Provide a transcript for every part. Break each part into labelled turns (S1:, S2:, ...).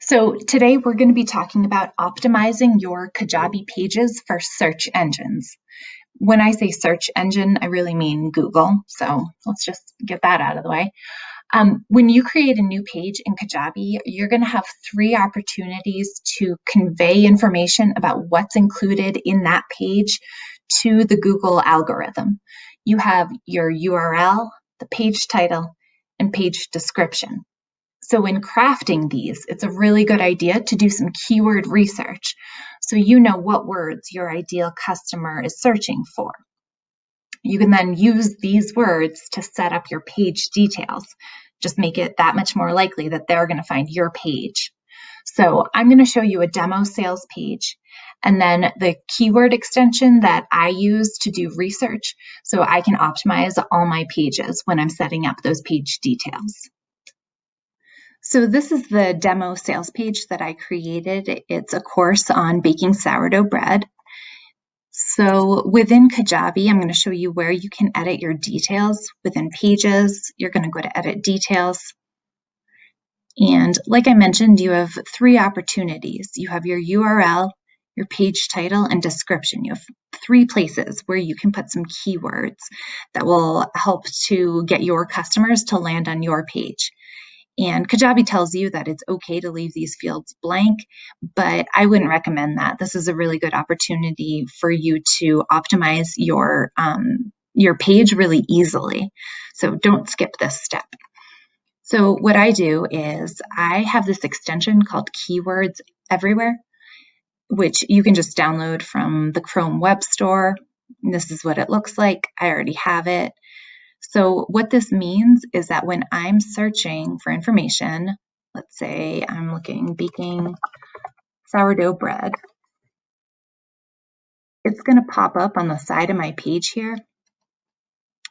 S1: So today we're going to be talking about optimizing your Kajabi pages for search engines. When I say search engine, I really mean Google. So let's just get that out of the way. When you create a new page in Kajabi, you're going to have three opportunities to convey information about what's included in that page to the Google algorithm. You have your URL, the page title, and page description. So in crafting these, it's a really good idea to do some keyword research so you know what words your ideal customer is searching for. You can then use these words to set up your page details. Just make it that much more likely that they're going to find your page. So I'm going to show you a demo sales page and then the keyword extension that I use to do research so I can optimize all my pages when I'm setting up those page details. So this is the demo sales page that I created. It's a course on baking sourdough bread. So within Kajabi, I'm going to show you where you can edit your details. Within pages, you're going to go to edit details. And like I mentioned, you have three opportunities. You have your URL, your page title, and description. You have three places where you can put some keywords that will help to get your customers to land on your page. And Kajabi tells you that it's okay to leave these fields blank, but I wouldn't recommend that. This is a really good opportunity for you to optimize your page really easily. So don't skip this step. So what I do is I have this extension called Keywords Everywhere, which you can just download from the Chrome Web Store. And this is what it looks like. I already have it. So what this means is that when I'm searching for information, let's say I'm looking baking sourdough bread, it's going to pop up on the side of my page here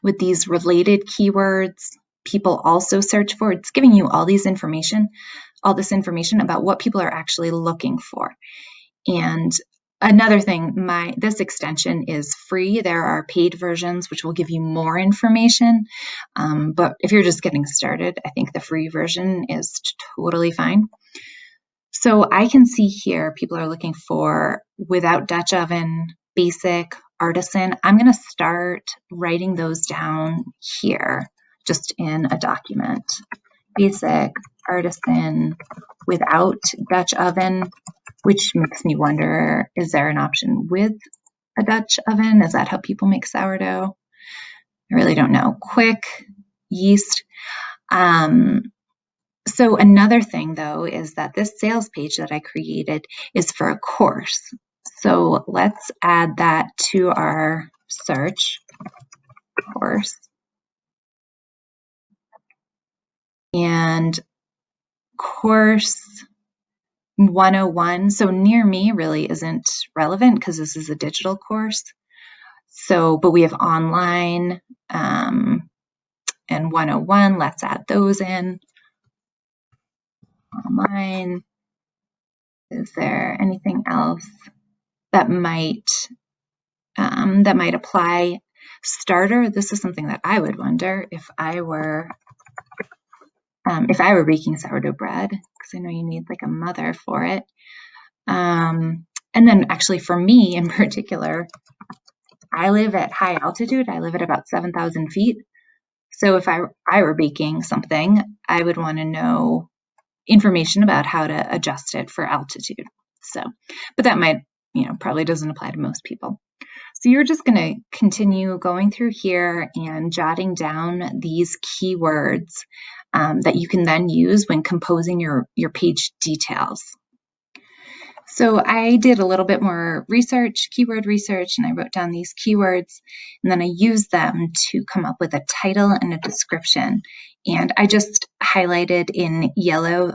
S1: with these related keywords people also search for. It's giving you all this information about what people are actually looking for. And another thing, this extension is free. There are paid versions which will give you more information, but if you're just getting started, I think the free version is totally fine. So I can see here people are looking for without Dutch oven, basic, artisan. I'm going to start writing those down here just in a document. Basic, artisan, without Dutch oven, which makes me wonder, is there an option with a Dutch oven? Is that how people make sourdough? I really don't know. Quick, yeast. So another thing, though, is that this sales page that I created is for a course. So let's add that to our search course. And course 101, so near me really isn't relevant because this is a digital course. So, but we have online and 101, let's add those in. Online, is there anything else that might apply? Starter, this is something that I would wonder if I were baking sourdough bread, because I know you need like a mother for it. And then actually for me in particular, I live at high altitude. I live at about 7,000 feet. So if I were baking something, I would want to know information about how to adjust it for altitude. So, but that might, probably doesn't apply to most people. So you're just going to continue going through here and jotting down these keywords that you can then use when composing your page details. So I did a little bit more research, keyword research, and I wrote down these keywords, and then I used them to come up with a title and a description. And I just highlighted in yellow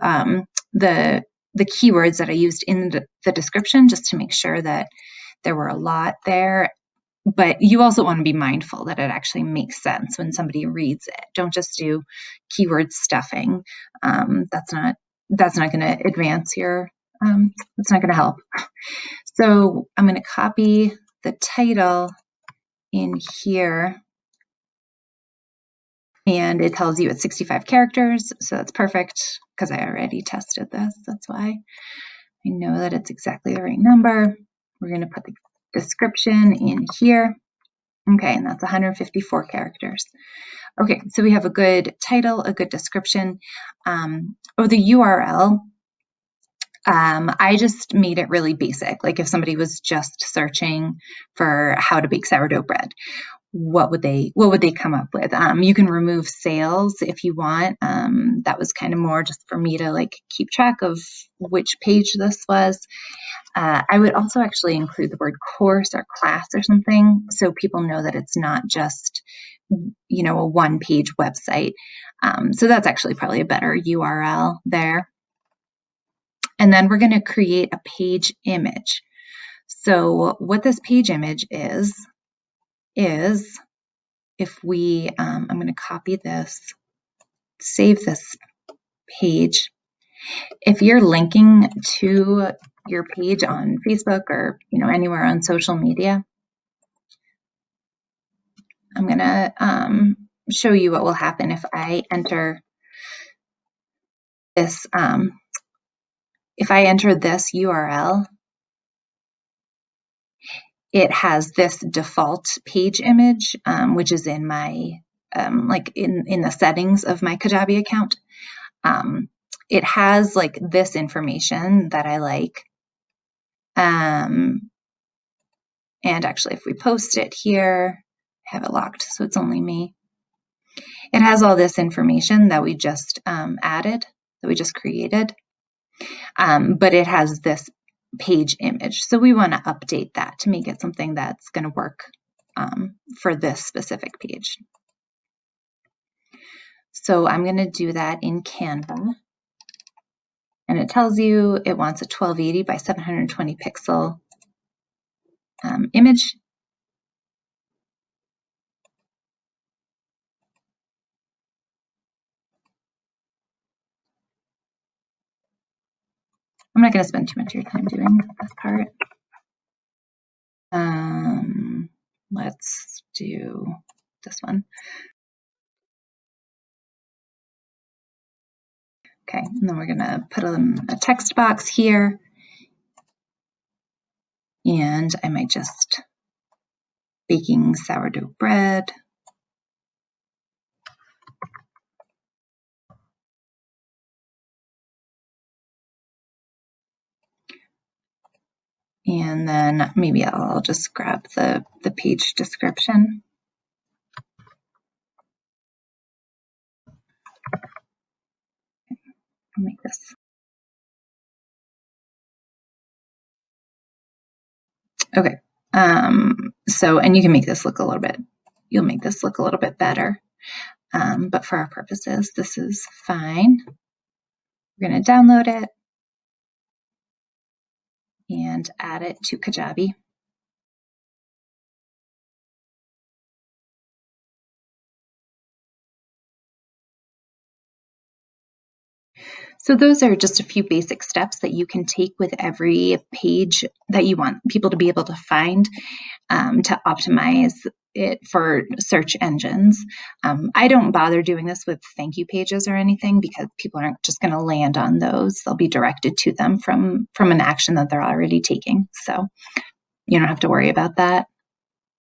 S1: the keywords that I used in the description just to make sure that there were a lot there. But you also want to be mindful that it actually makes sense when somebody reads it. Don't just do keyword stuffing. That's not going to advance your it's not going to help. So I'm going to copy the title in here And it tells you it's 65 characters, so that's perfect because I already tested this. That's why I know that it's exactly the right number. We're going to put the description in here. Okay, and that's 154 characters. Okay, so we have a good title, a good description. The URL, I just made it really basic. Like if somebody was just searching for how to bake sourdough bread, what would they come up with? You can remove sales if you want. That was kind of more just for me to like keep track of which page this was. I would also actually include the word course or class or something so people know that it's not just, a one-page website. So that's actually probably a better URL there. And then we're going to create a page image. So what this page image is if we, I'm going to copy this, save this page. If you're linking to your page on Facebook or, anywhere on social media, I'm going to show you what will happen if I enter this. If I enter this URL, it has this default page image, which is in my, like in the settings of my Kajabi account. It has like this information that I like. And actually, if we post it here, I have it locked, so it's only me. It has all this information that we just added, that we just created, but it has this page image. So we want to update that to make it something that's going to work for this specific page. So I'm going to do that in Canva. And it tells you it wants a 1280 by 720 pixel image. I'm not going to spend too much of your time doing this part. Let's do this one. Okay, and then we're going to put a text box here. And I might just baking sourdough bread. And then maybe I'll just grab the page description. I'll make this. Okay. And you can make this look a little bit, you'll make this look a little bit better. But for our purposes, this is fine. We're going to download it and add it to Kajabi. So those are just a few basic steps that you can take with every page that you want people to be able to find to optimize it for search engines. I don't bother doing this with thank you pages or anything because people aren't just going to land on those. They'll be directed to them from an action that they're already taking. So you don't have to worry about that.